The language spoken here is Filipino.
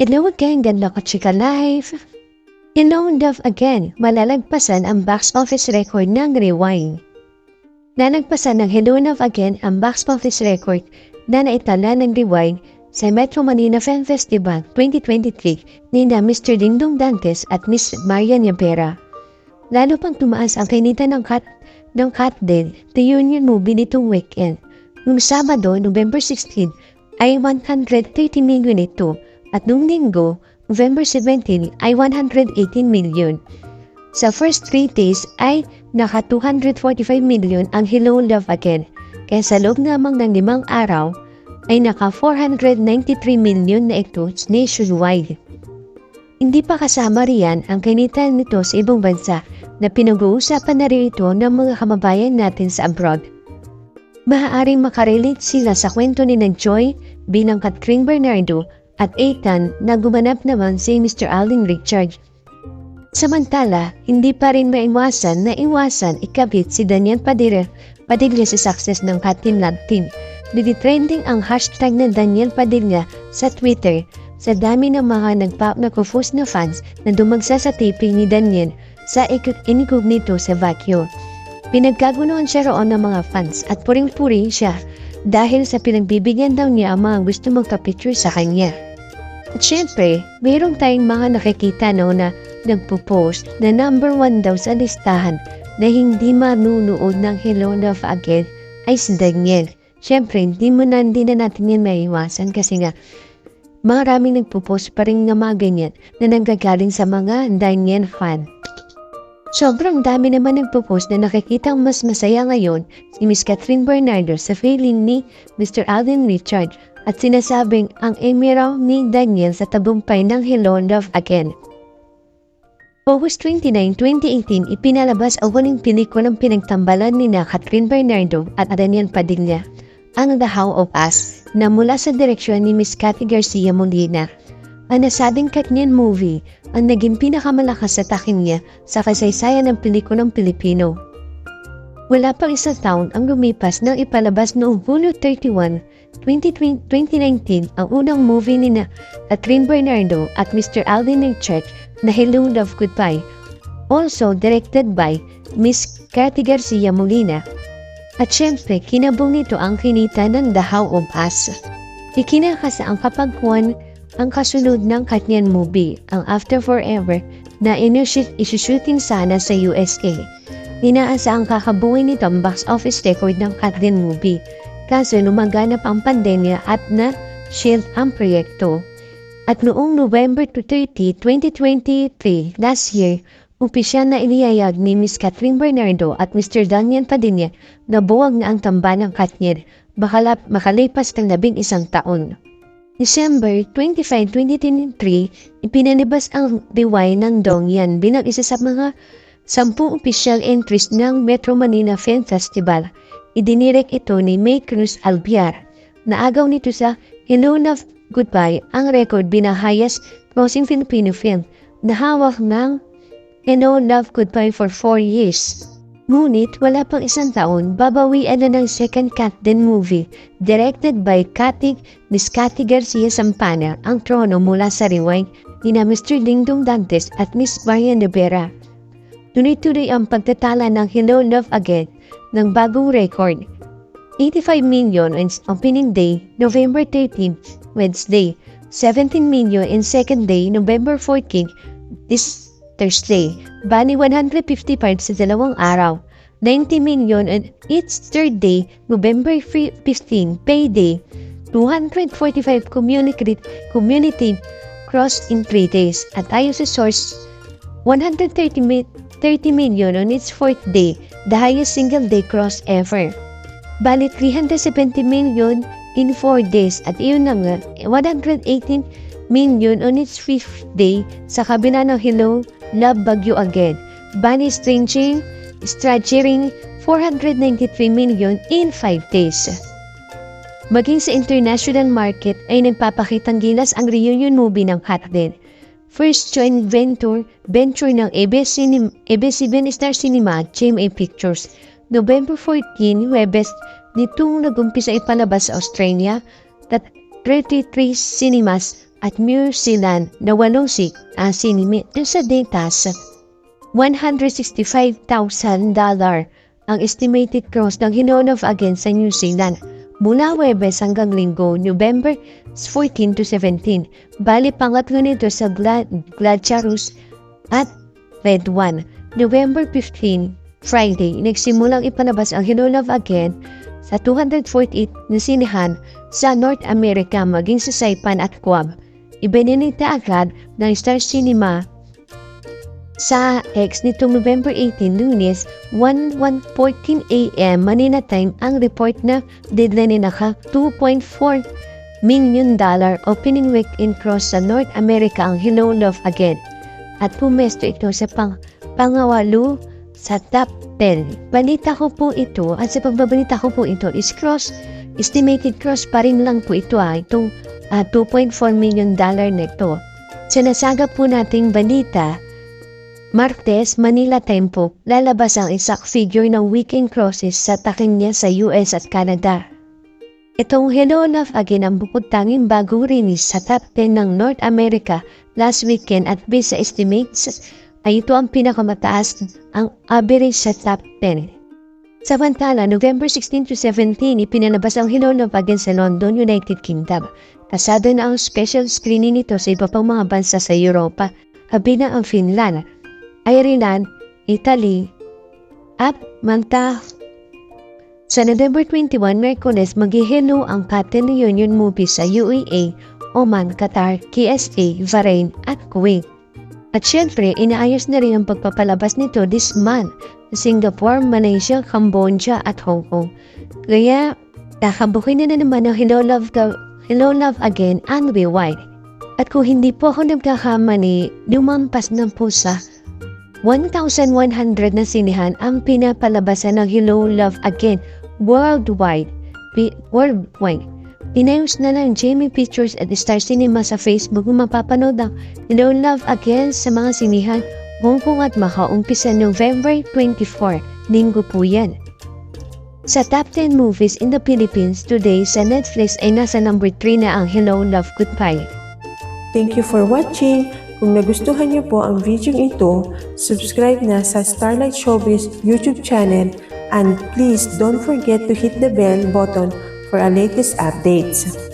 Hello again, ganda ko chika life. Hello love again, malalagpasan ang box office record ng Rewind. Nalagpasan ng Hello Love Again ang box office record na naitala ng Rewind sa Metro Manila Film Festival 2023 ni na Mr. Dingdong Dantes at Miss Marian Yabera. Lalo pang tumaas ang kinita ng Cut Deal, the Union movie nitong weekend. Noong Sabado, November 16, ay 130 million ito at noong Linggo, November 17 ay 118 million. Sa first 3 days ay naka 245 million ang Hello Love Again, kaya sa loob namang ng 5 araw ay naka 493 million na ito nationwide. Hindi pa kasama riyan ang kinita nito sa ibang bansa na pinag-uusapan na rin ito ng mga kababayan natin sa abroad. Maaaring makarelate sila sa kwento ni Joy bilang Catherine Bernardo at Ethan na gumanap naman si Mr. Alden Richard. Samantala, hindi pa rin maiwasan na ikabit si Daniel Padilla sa success ng Katin Love Team. Trending ang hashtag na Daniel Padilla sa Twitter sa dami ng mga nagpo-post na fans na dumagsa sa taping ni Daniel sa incognito sa Baguio. Pinagkagunuhan siya roon ng mga fans at puring-puri siya dahil sa pinagbibigyan daw niya ang mga gusto magka-picture sa kanya. At syempre, mayroong tayong mga nakikita na nagpo-post na number 1 daw sa listahan na hindi manunood ng Hello Love Again ay si Daniel. Syempre, hindi na natin yan maiwasan kasi nga maraming nagpo-post pa rin ng mga ganyan na nanggagaling sa mga Daniel fan. Sobrang dami naman nagpo-post na nakikitang mas masaya ngayon si Miss Catherine Bernardo sa feeling ni Mr. Alden Richard at sinasabing ang emiraw ni Daniel sa tagumpay ng Hello Love Again. August 29, 2018, ipinalabas ang huling pelikulang pinagtambalan ni Catherine Bernardo at Daniel Padilla, ang The How of Us, na mula sa direksyon ni Miss Cathy Garcia Molina. Ang nasabing Katnian movie ang naging pinakamalakas sa takinya sa kasaysayan ng pelikulang Pilipino. Wala pang isang taon ang lumipas nang ipalabas noong Hulyo 31, 2019 ang unang movie ni Catherine Bernardo at Mr. Alden Richard na Hello Love Goodbye, also directed by Miss Cathy Garcia Molina. At syempre, kinabong nito ang kinita ng The How of Us. Ikinakasa ang kapagkuhan ang kasunod ng Katnian movie, ang After Forever, na isushooting sana sa USA. Inaasa ang kakabuhin nito ang box office record ng Katnian movie, kaso lumaganap ang pandemya at na-shield ang proyekto. At noong November 30, 2023, last year, opisyal na iniyayag ni Miss Catherine Bernardo at Mr. Daniel Padilla na buwag na ang tamba ng Katnian, makalipas ng 11 taon. December 25, 2023, ipinanibas ang Rewind ng Dongyan bilang isa sa mga 10 official entries ng Metro Manila Film Festival. Idinirek ito ni May Cruz Albiar. Naagaw nito sa Hello Love Goodbye ang record bilang highest grossing Filipino film na hawak ng Hello Love Goodbye for 4 years. Ngunit wala pang isang taon, babawian na ng second Katnian movie directed by Miss Cathy Garcia Sampana ang trono mula sa Rewind ni na Mr. Dingdong Dantes at Miss Marian Yabera. Tuloy-tuloy ang pagtatala ng Hello Love Again ng bagong record. 85 million on opening day, November 13, Wednesday. 17 million in second day, November 14, this Thursday. Bali 155 sa 2 araw. 90 million on its third day, November 15, payday. 245 community cross in 3 days. At ayon sa source, 130 million on its fourth day, the highest single day cross ever. Bali 370 million in 4 days at iyon na nga, 118 million on its fifth day sa kabila ng Hello Love Bagyo Again. Bali staging 493 million in 5 days. Maging sa international market ay nagpapakitang gilas ang reunion movie ng Katnian. First joint venture ng ABS-CBN Star Cinema at GMA Pictures. November 14, Huwebes, nitong nag-umpisa ipalabas sa Australia at 33 cinemas at New Zealand na 8 ang sinimit sa data sa $165,000 ang estimated gross ng Hello Love Again sa New Zealand mula Huwebes hanggang Linggo, November 14 to 17. Bali pangatlo nito sa Gladcharus at Red One. November 15, Friday, nagsimulang ipalabas ang Hello Love Again sa 248 na sinihan sa North America maging sa Saipan at Guam. Ibinanita agad ng Star Cinema sa X nitong November 18, Lunes, 1:14 a.m. Manila time ang report na deadline naka $2.4 million opening weekend cross sa North America ang Hello Love Again at pumesto ito sa pangawalo sa top 10. Balita ko po ito at sa pagbabalita ko po ito is estimated cross pa rin lang po ito itong $2.4 million nito. Sinasagap po nating balita, Martes, Manila time po, lalabas ang exact figure ng weekend crosses sa takin niya sa US at Canada. Itong Hello Love Again ang bukod tanging bagong release sa top 10 ng North America last weekend at based sa estimates ay ito ang pinakamataas ang average sa top 10. Samantala, November 16 to 17, ipinalabas ang Hello Love Again sa London, United Kingdom. Kasado na ang special screening nito sa iba pang mga bansa sa Europa, kabilang ang Finland, Ireland, Italy, at Malta. Sa November 21, Merkules, mag-hello ang Cotton Reunion movie sa UAE, Oman, Qatar, KSA, Bahrain, at Kuwait. At syempre, inaayos na rin ang pagpapalabas nito this month sa Singapore, Malaysia, Cambodia, at Hong Kong. Kaya, kakabukin na naman ang Hello Love Again and Rewind. At kung hindi po ako nagkakamali, lumampas na po sa 1,100 na sinihan ang pinapalabasan ng Hello Love Again worldwide. Inayos na ng Jamie Pictures at Star Cinema sa Facebook kung mapapanood ang Hello Love Again sa mga sinihan Hong Kong at Macau umpisa November 24. Linggo po yan. Sa top 10 movies in the Philippines today sa Netflix ay nasa number 3 na ang Hello Love Goodbye. Thank you for watching. Kung nagustuhan niyo po ang video ito, subscribe na sa Starlight Showbiz YouTube channel and please don't forget to hit the bell button for our latest updates.